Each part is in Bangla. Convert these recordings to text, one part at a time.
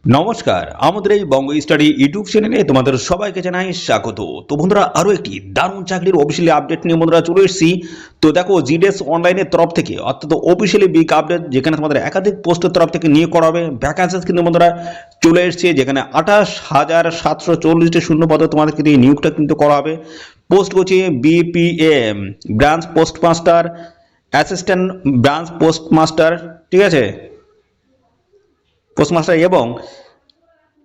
নমস্কার, আমাদের এই বঙ্গ স্টাডি ইউটিউব চ্যানেলে তোমাদের সবাইকে জানাই স্বাগত। তো বন্ধুরা, আরো একটি দারুণ চাকরির অফিসিয়ালি আপডেট নিয়ে বন্ধুরা চলে এসেছি। তো দেখো, জিডিএস অনলাইনের তরফ থেকে অর্থাৎ অফিসিয়ালি বিগ আপডেট, যেখানে তোমাদের একাধিক পোস্টের তরফ থেকে নিয়োগ করা হবে। ভ্যাকান্সিস কিন্তু বন্ধুরা চলে এসেছে, যেখানে 28,740টি শূন্য পদে তোমাদের কিন্তু এই নিয়োগটা কিন্তু করা হবে। পোস্ট করছে BPM branch postmaster, assistant branch postmaster, ঠিক আছে, পোস্টমাস্টার, এবং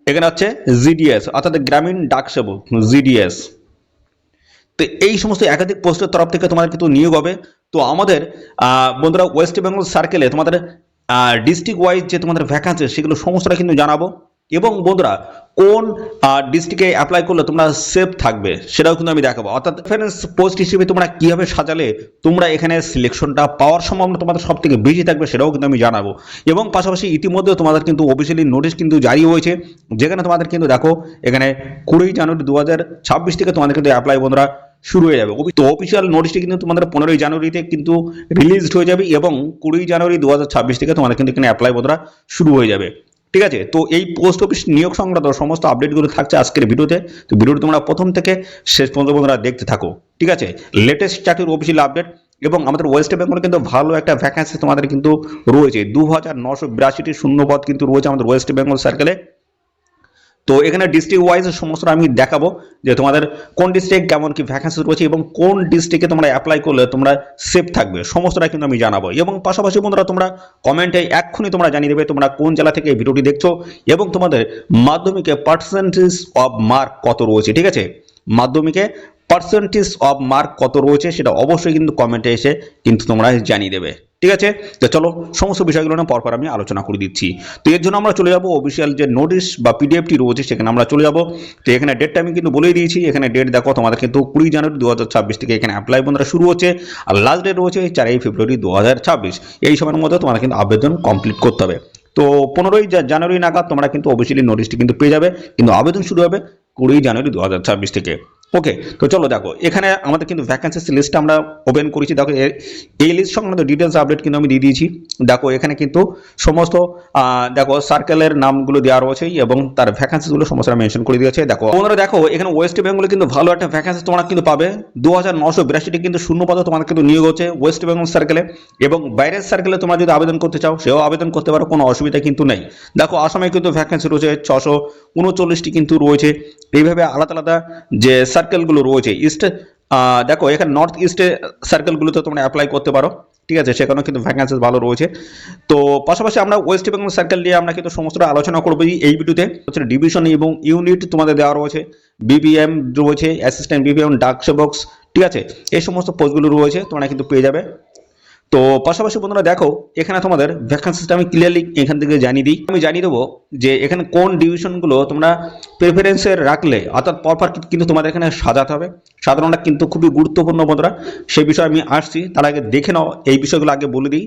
এখানে হচ্ছে জিডিএস অর্থাৎ গ্রামীণ ডাক সেবক জিডিএস। তো এই সমস্ত একাধিক পোস্টের তরফ থেকে তোমাদের কিন্তু নিয়োগ হবে। তো আমাদের বন্ধুরা ওয়েস্ট বেঙ্গল সার্কেলে তোমাদের ডিস্ট্রিক্ট ওয়াইজ যে তোমাদের ভ্যাকান্সি সেগুলো সমস্তটা কিন্তু জানাবো। এবং বন্ধুরা, কোন ডিস্ট্রিক্টে অ্যাপ্লাই করলে তোমরা সেফ থাকবে সেটাও কিন্তু আমি দেখাবো। অর্থাৎ রেফারেন্স পোস্ট হিসেবে তোমরা কিভাবে সাজালে তোমরা এখানে সিলেকশনটা পাওয়ার সম্ভাবনা তোমাদের সব থেকে বেশি থাকবে সেটাও কিন্তু আমি জানাবো। এবং পাশাপাশি ইতিমধ্যে তোমাদের কিন্তু অফিসিয়ালি নোটিশ কিন্তু জারি হয়েছে, যেখানে তোমাদের কিন্তু দেখো এখানে 20 জানুয়ারি 2026 থেকে তোমাদের কিন্তু অ্যাপ্লাই বন্ধুরা শুরু হয়ে যাবে। তো অফিসিয়াল নোটিশটি কিন্তু তোমাদের 15 জানুয়ারিতে কিন্তু রিলিজড হয়ে যাবে, এবং 20 জানুয়ারি 2026 থেকে তোমাদের কিন্তু এখানে অ্যাপ্লাই বন্ধুরা শুরু হয়ে যাবে। ঠিক আছে, তো এই পোস্ট অফিস নিয়োগ সংক্রান্ত সমস্ত আপডেটগুলো থাকছে আজকের ভিডিওতে। তো ভিডিওটি তোমরা প্রথম থেকে শেষ পর্যন্ত বন্ধুরা দেখতে থাকো। ঠিক আছে, লেটেস্ট চাকরির অফিসিয়াল আপডেট। এবং আমাদের ওয়েস্ট বেঙ্গলে কিন্তু ভালো একটা ভ্যাকান্সি তোমাদের কিন্তু রয়েছে, 2982টি শূন্য পদ কিন্তু রয়েছে আমাদের ওয়েস্ট বেঙ্গল সার্কেলে। তো এখানে ডিস্ট্রিক্ট ওয়াইজ সমস্ত আমি দেখাবো যে তোমাদের কোন ডিস্ট্রিক্ট কেমন কি ভ্যাকান্সি রয়েছে, এবং কোন ডিস্ট্রিক্টে তোমরা অ্যাপ্লাই করলে তোমরা সেফ থাকবে সমস্তটা কিন্তু আমি জানাবো। এবং পাশাপাশি বন্ধুরা, তোমরা কমেন্টে এক্ষুনি তোমরা জানিয়ে দেবে তোমরা কোন জেলা থেকে এই ভিডিওটি দেখছো, এবং তোমাদের মাধ্যমিকে পার্সেন্টেজ অফ মার্ক কত রয়েছে। ঠিক আছে, মাধ্যমিকে পার্সেন্টেজ অফ মার্ক কত রয়েছে সেটা অবশ্যই কিন্তু কমেন্টে এসে কিন্তু তোমরা জানিয়ে দেবে। ঠিক আছে, তো চলো সমস্ত বিষয়গুলো না পরপর আমি আলোচনা করে দিচ্ছি। তো এর জন্য আমরা চলে যাব অফিসিয়াল যে নোটিশ বা পিডিএফটি রয়েছে সেখানে আমরা চলে যাব। তো এখানে ডেটটা আমি কিন্তু বলেই দিয়েছি, এখানে ডেট দেখো তোমাদের কিন্তু 20 জানুয়ারি 2026 থেকে এখানে অ্যাপ্লাই বন্ধুরা শুরু হচ্ছে, আর লাস্ট ডেট রয়েছে 4 ফেব্রুয়ারি 2026। এই সময়ের মধ্যে তোমাদের কিন্তু আবেদন কমপ্লিট করতে হবে। তো 15 জানুয়ারি নাগাদ তোমরা কিন্তু অফিসিয়ালি নোটিশটি কিন্তু পেয়ে যাবে, কিন্তু আবেদন শুরু হবে 20 জানুয়ারি 2026 থেকে। ওকে, তো চলো দেখো, এখানে আমাদের কিন্তু ভ্যাকান্সিস লিস্টটা আমরা ওপেন করেছি। দেখো এই লিস্ট সংক্রান্ত ডিটেলস আপডেট কিন্তু আমি দিয়ে দিয়েছি। দেখো এখানে কিন্তু সমস্ত দেখো সার্কেলের নামগুলো দেওয়া রয়েছে, এবং তার ভ্যাকান্সিগুলো সমস্ত মেনশন করে দিয়েছে। দেখো তোমরা দেখো এখানে ওয়েস্ট বেঙ্গলে কিন্তু ভালো একটা ভ্যাকান্সি তোমরা কিন্তু পাবে। 2982টি কিন্তু শূন্য পদে তোমাদের কিন্তু নিয়োগ হচ্ছে ওয়েস্ট বেঙ্গল সার্কেলে। এবং বাইরের সার্কেলে তোমরা যদি আবেদন করতে চাও সেও আবেদন করতে পারো, কোনো অসুবিধা কিন্তু নেই। দেখো আসামে কিন্তু ভ্যাকান্সি রয়েছে 639টি কিন্তু রয়েছে। এইভাবে আলাদা আলাদা যে সার্কেলগুলো রয়েছে ইস্ট, দেখো এখানে নর্থ ইস্টে সার্কেলগুলোতে তোমরা অ্যাপ্লাই করতে পারো। ঠিক আছে, সেখানেও কিন্তু ভ্যাকান্সি ভালো রয়েছে। তো পাশাপাশি আমরা ওয়েস্ট বেঙ্গল সার্কেল নিয়ে আমরা কিন্তু সমস্তটা আলোচনা করবো এই ভিডিওতে। হচ্ছে ডিভিশন এবং ইউনিট তোমাদের দেওয়া রয়েছে, বিপিএম রয়েছে, অ্যাসিস্ট্যান্ট বিপিএম, ডাক সেবক্স, ঠিক আছে, এই সমস্ত পোস্টগুলো রয়েছে তোমরা কিন্তু পেয়ে যাবে। তো পাশাপাশি বন্ধুরা দেখো, এখানে তোমাদের ভ্যাকান্সিটা আমি ক্লিয়ারলি এখান থেকে জানিয়ে দিই। আমি জানিয়ে দেবো যে এখানে কোন ডিভিশনগুলো তোমরা প্রেফারেন্সের রাখলে, অর্থাৎ পরপর কিন্তু তোমাদের এখানে সাজাতে হবে। সাধারণটা কিন্তু খুবই গুরুত্বপূর্ণ বন্ধুরা, সেই বিষয়ে আমি আসছি। তার আগে দেখে নাও এই বিষয়গুলো আগে বলে দিই,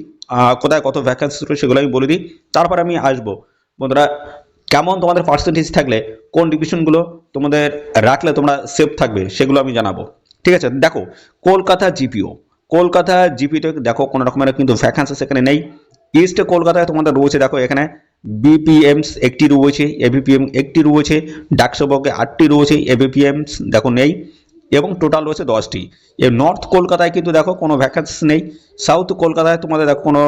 কোথায় কত ভ্যাকান্সি রয়েছে সেগুলো আমি বলে দিই, তারপর আমি আসবো বন্ধুরা কেমন তোমাদের পার্সেন্টেজ থাকলে কোন ডিভিশনগুলো তোমাদের রাখলে তোমরা সেফ থাকবে সেগুলো আমি জানাবো। ঠিক আছে, দেখো কলকাতা জিপিও, কলকাতা জিপিতে দেখো কোনো রকমের কিন্তু ভ্যাকান্সি সেখানে নেই। ইস্ট কলকাতায় তোমাদের রয়েছে, দেখো এখানে বিপিএমস একটি রয়েছে, এবিপিএম একটি রয়েছে, ডাকসেবকে 8টি রয়েছে, এবিপিএমস দেখো নেই, এবং টোটাল রয়েছে 10টি। এর নর্থ কলকাতায় কিন্তু দেখো কোনো ভ্যাকান্সি নেই। সাউথ কলকাতায় তোমাদের দেখো কোনো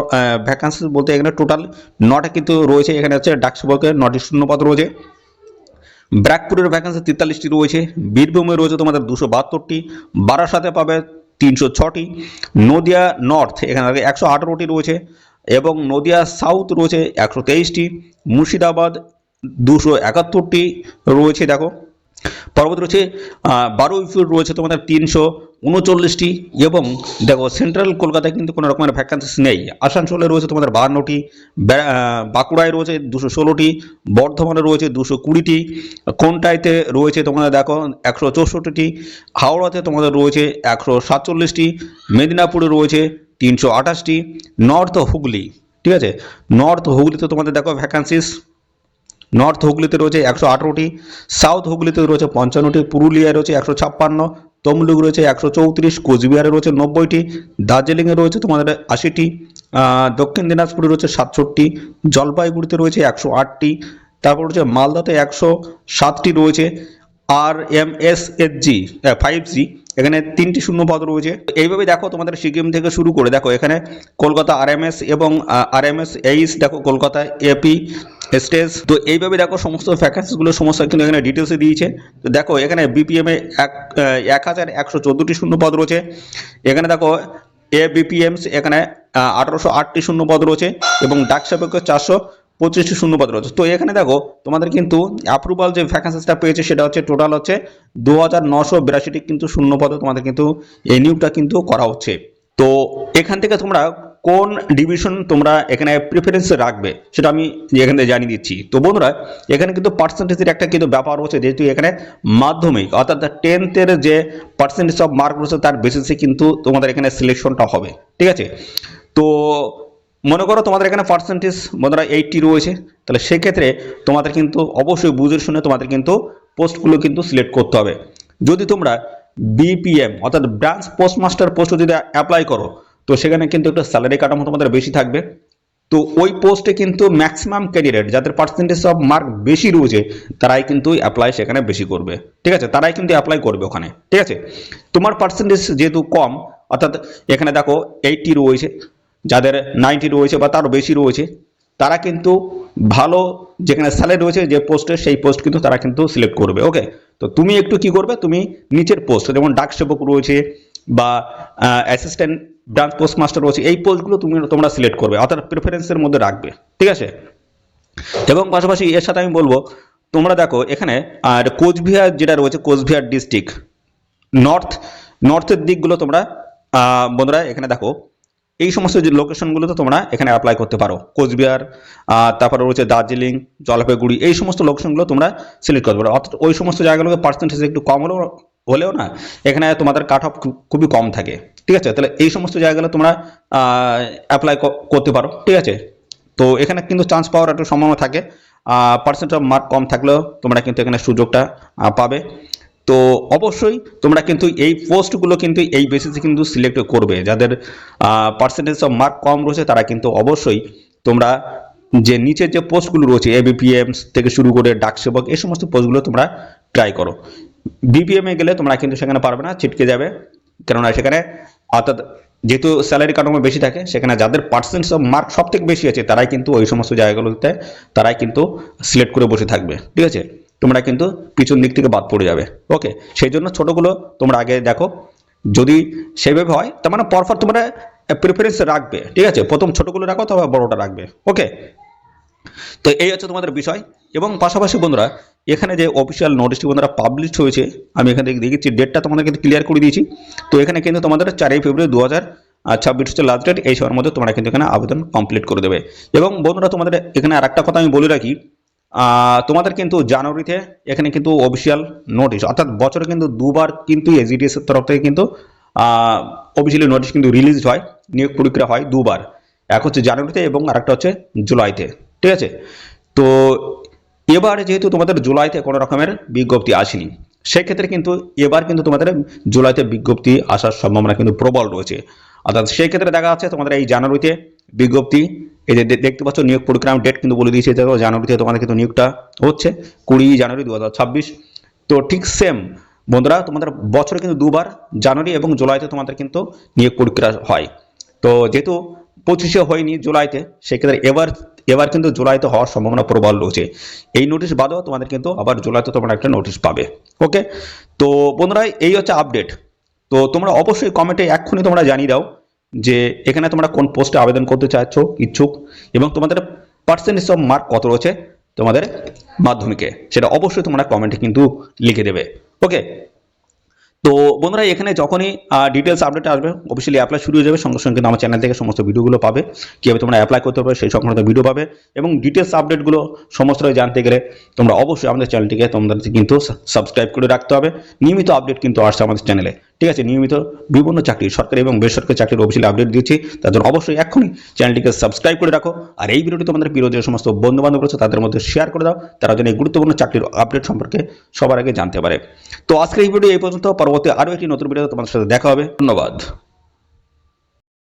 ভ্যাকান্সি বলতে এখানে টোটাল 9টা কিন্তু রয়েছে। এখানে হচ্ছে ডাকসেবকে 9টি শূন্যপদ রয়েছে। ব্র্যাকপুরের ভ্যাকান্সি 43টি রয়েছে, বীরভূমে রয়েছে তোমাদের 272টি, বারাসাতে পাবে 306টি, নদিয়া নর্থ এখানে 118টি রয়েছে, এবং নদিয়া সাউথ রয়েছে 123টি, মুর্শিদাবাদ 271টি রয়েছে। দেখো পরবর্তী রয়েছে বারুইপুর রয়েছে তোমাদের 339টি, এবং দেখো সেন্ট্রাল কলকাতায় কিন্তু কোনো রকমের ভ্যাকান্সি নেই। আসানসোলে রয়েছে তোমাদের 52টি, বাঁকুড়ায় রয়েছে 216টি, বর্ধমানে রয়েছে 220টি, কোনটাইতে রয়েছে তোমাদের দেখো 164টি, হাওড়াতে তোমাদের রয়েছে 147টি, মেদিনীপুরে রয়েছে 328টি, নর্থ হুগলি, ঠিক আছে, নর্থ হুগলিতে তোমাদের দেখো ভ্যাকান্সিস, নর্থ হুগলিতে রয়েছে 118টি, সাউথ হুগলিতে রয়েছে 55টি, পুরুলিয়ায় রয়েছে 156, তমলুক রয়েছে 134, কোচবিহারে রয়েছে 90টি, দার্জিলিংয়ে রয়েছে তোমাদের 80টি, দক্ষিণ দিনাজপুরে রয়েছে 67টি, জলপাইগুড়িতে রয়েছে 108টি, তারপর হচ্ছে মালদাতে 107টি রয়েছে। RMSHG 5G এখানে 3টি শূন্যপদ রয়েছে। এইভাবে দেখো তোমাদের সিকিম থেকে শুরু করে দেখো এখানে কলকাতা RMS এবং RMSH দেখো কলকাতা AP স্টেজ। তো এইভাবে দেখো সমস্ত ভ্যাকেন্সিগুলো সমস্ত কিন্তু এখানে ডিটেলসে দিয়েছে। তো দেখো এখানে BPM এ 1114টি শূন্যপদ রয়েছে। এখানে দেখো ABPMs এখানে 1808টি শূন্যপদ রয়েছে এবং ডাক সেবকের 425টি শূন্যপদ রয়েছে। তো এখানে দেখো তোমাদের কিন্তু অ্যাপ্রুভাল যে ভ্যাকেন্সিটা পেয়েছে সেটা হচ্ছে টোটাল হচ্ছে 2982টি কিন্তু শূন্যপদে তোমাদের কিন্তু এই নিয়োগটা কিন্তু করা হচ্ছে। তো এখান থেকে তোমরা কোন ডিভিশন তোমরা এখানে প্রিফারেন্স রাখবে সেটা আমি এখানে জানিয়ে দিচ্ছি। তো বন্ধুরা এখানে কিন্তু পার্সেন্টেজের একটা কিন্তু ব্যাপার রয়েছে, যেহেতু এখানে মাধ্যমিক অর্থাৎ 10th যে পার্সেন্টেজ অফ মার্ক রয়েছে তার বেসিসে কিন্তু তোমাদের এখানে সিলেকশনটা হবে, ঠিক আছে। তো মনে করো তোমাদের এখানে পার্সেন্টেজ বন্ধুরা 80 রয়েছে, তাহলে সেক্ষেত্রে তোমাদের কিন্তু অবশ্যই বুঝে শুনে তোমাদের কিন্তু পোস্টগুলো কিন্তু সিলেক্ট করতে হবে। যদি তোমরা BPM অর্থাৎ ব্রাঞ্চ পোস্টমাস্টার পোস্ট যদি অ্যাপ্লাই করো তো সেখানে কিন্তু একটা স্যালারি কাঠামো তোমাদের বেশি থাকবে। তো ওই পোস্টে কিন্তু ম্যাক্সিমাম ক্যান্ডিডেট যাদের পার্সেন্টেজ অফ মার্ক বেশি রয়েছে তারাই কিন্তু অ্যাপ্লাই সেখানে বেশি করবে, ঠিক আছে, তারাই কিন্তু অ্যাপ্লাই করবে ওখানে, ঠিক আছে। তোমার পার্সেন্টেজ যেহেতু কম অর্থাৎ এখানে দেখো 80 রয়েছে, যাদের 90 রয়েছে বা তারও বেশি রয়েছে তারা কিন্তু ভালো যেখানে স্যালারি রয়েছে যে পোস্টে সেই পোস্ট কিন্তু তারা কিন্তু সিলেক্ট করবে। ওকে, তো তুমি একটু কি করবে, তুমি নিচের পোস্ট যেমন ডাক সেবক রয়েছে বা অ্যাসিস্ট্যান্ট ব্রাঞ্চ পোস্টমাস্টার রয়েছে এই পোস্টগুলো তোমরা সিলেক্ট করবে অর্থাৎ প্রেফারেন্সের মধ্যে রাখবে, ঠিক আছে। এবং পাশাপাশি এর সাথে আমি বলবো তোমরা দেখো এখানে আর কোচবিহার যেটা রয়েছে কোচবিহার ডিস্ট্রিক্ট নর্থের দিকগুলো তোমরা বন্ধুরা এখানে দেখো এই সমস্ত যে লোকেশনগুলোতে তোমরা এখানে অ্যাপ্লাই করতে পারো। কোচবিহার তারপরে রয়েছে দার্জিলিং জলপাইগুড়ি এই সমস্ত লোকেশনগুলো তোমরা সিলেক্ট করতে পারো। অর্থাৎ ওই সমস্ত জায়গাগুলোকে পার্সেন্টেজ একটু কম হলেও না এখানে তোমাদের কাট অফ খুবই কম থাকে, ঠিক আছে। তাহলে এই সমস্ত জায়গাগুলো তোমরা অ্যাপ্লাই করতে পারো, ঠিক আছে। তো এখানে কিন্তু চান্স পাওয়ার একটু সম্ভাবনা থাকে, পার্সেন্ট অফ মার্ক কম থাকলেও তোমরা কিন্তু এখানে সুযোগটা পাবে। তো অবশ্যই তোমরা কিন্তু এই পোস্টগুলো কিন্তু এই বেসিসে কিন্তু সিলেক্ট করবে, যাদের পার্সেন্টেজ অফ মার্ক কম রয়েছে তারা কিন্তু অবশ্যই তোমরা যে নিচের যে পোস্টগুলো রয়েছে ABPMs থেকে শুরু করে ডাক সেবক এই সমস্ত পোস্টগুলো তোমরা ট্রাই করো। BPM এ গেলে তোমরা কিন্তু সেখানে পারবে না, ছিটকে যাবে, কেননা সেখানে অর্থাৎ যেহেতু স্যালারি কাঠামো বেশি থাকে সেখানে যাদের পার্সেন্টেজ অফ মার্ক সব থেকে বেশি আছে তারাই কিন্তু ওই সমস্ত জায়গাগুলোতে তারাই কিন্তু সিলেক্ট করে বসে থাকবে, ঠিক আছে। তোমরা কিন্তু পিছন দিক থেকে বাদ পড়ে যাবে। ওকে, সেই জন্য ছোটোগুলো তোমরা আগে দেখো, যদি সেভাবে হয় তার মানে পরপর তোমরা প্রিফারেন্স রাখবে, ঠিক আছে। প্রথম ছোটোগুলো রাখো তারপর বড়োটা রাখবে। ওকে, তো এই হচ্ছে তোমাদের বিষয়। এবং পাশাপাশি বন্ধুরা এখানে যে অফিসিয়াল নোটিশটি বন্ধুরা পাবলিশ হয়েছে আমি এখানে দেখেছি ডেটটা তোমাদের কিন্তু ক্লিয়ার করে দিয়েছি। তো এখানে কিন্তু তোমাদের 4 ফেব্রুয়ারি 2026 হচ্ছে লাস্ট ডেট, এই সময়ের মধ্যে তোমরা কিন্তু এখানে আবেদন কমপ্লিট করে দেবে। এবং বন্ধুরা তোমাদের এখানে আর একটা কথা আমি বলে রাখি, তোমাদের কিন্তু জানুয়ারিতে এখানে কিন্তু অফিসিয়াল নোটিশ অর্থাৎ বছরে কিন্তু দুবার কিন্তু AGTS এর তরফ থেকে কিন্তু অফিসিয়ালি নোটিশ কিন্তু রিলিজ হয়, নিয়োগ প্রক্রিয়া হয় দুবার, এক হচ্ছে জানুয়ারিতে এবং আরেকটা হচ্ছে জুলাইতে, ঠিক আছে। তো এবার যেহেতু তোমাদের জুলাইতে কোনো রকমের বিজ্ঞপ্তি আসেনি সেক্ষেত্রে কিন্তু এবার কিন্তু তোমাদের জুলাইতে বিজ্ঞপ্তি আসার সম্ভাবনা কিন্তু প্রবল রয়েছে। অর্থাৎ সেই ক্ষেত্রে দেখা যাচ্ছে তোমাদের এই জানুয়ারিতে বিজ্ঞপ্তি, এই যে দেখতে পাচ্ছ নিয়োগ প্রক্রিয়ার ডেট কিন্তু বলে দিয়েছে, জানুয়ারিতে তোমাদের কিন্তু নিয়োগটা হচ্ছে 20 জানুয়ারি 2026। তো ঠিক সেম বন্ধুরা তোমাদের বছরে কিন্তু দুবার জানুয়ারি এবং জুলাইতে তোমাদের কিন্তু নিয়োগ প্রক্রিয়া হয়। তো যেহেতু 25-এ হয়নি জুলাইতে সেক্ষেত্রে এবার কিন্তু জুলাইতে হওয়ার সম্ভাবনা প্রবল রয়েছে। এই নোটিশ বাদেও তোমাদের কিন্তু আবার জুলাইতে তোমরা একটা নোটিশ পাবে। ওকে, তো বন্ধুরা এই হচ্ছে আপডেট। তো তোমরা অবশ্যই কমেন্টে এক্ষুনি তোমরা জানিয়ে দাও যে এখানে তোমরা কোন পোস্টে আবেদন করতে চাইছো ইচ্ছুক এবং তোমাদের পার্সেন্টেজ অফ মার্ক কত রয়েছে তোমাদের মাধ্যমিকে, সেটা অবশ্যই তোমরা কমেন্টে কিন্তু লিখে দেবে। ওকে, তো বন্ধুরা এখানে যখনই ডিটেলস আপডেট আসবে অফিসিয়ালি অ্যাপ্লাই শুরু হয়ে যাবে সঙ্গে সঙ্গে কিন্তু আমার চ্যানেল থেকে সমস্ত ভিডিওগুলো পাবে, কীভাবে তোমরা অ্যাপ্লাই করতে পারবে সেই সংক্রান্ত ভিডিও পাবে এবং ডিটেলস আপডেটগুলো সমস্তটাই জানতে গেলে তোমরা অবশ্যই আমাদের চ্যানেলটিকে তোমাদের কিন্তু সাবস্ক্রাইব করে রাখতে হবে। নিয়মিত আপডেট কিন্তু আসছে আমাদের চ্যানেলে, ঠিক আছে। নিয়মিত বিভিন্ন চাকরি সরকারি এবং বেসরকারি চাকরির অফিসিয়ালি আপডেট দিচ্ছি, তার জন্য অবশ্যই এখনই চ্যানেলটিকে সাবস্ক্রাইব করে রাখো। আর এই ভিডিওটি তোমাদের প্রিয় যে সমস্ত বন্ধুবান্ধব রয়েছে তাদের মধ্যে শেয়ার করে দাও, তারা যেন এই গুরুত্বপূর্ণ চাকরির আপডেট সম্পর্কে সবার আগে জানতে পারে। তো আজকের এই ভিডিও এই পর্যন্ত, পরবর্তী আরও একটি নতুন ভিডিও তোমাদের সাথে দেখা হবে। ধন্যবাদ।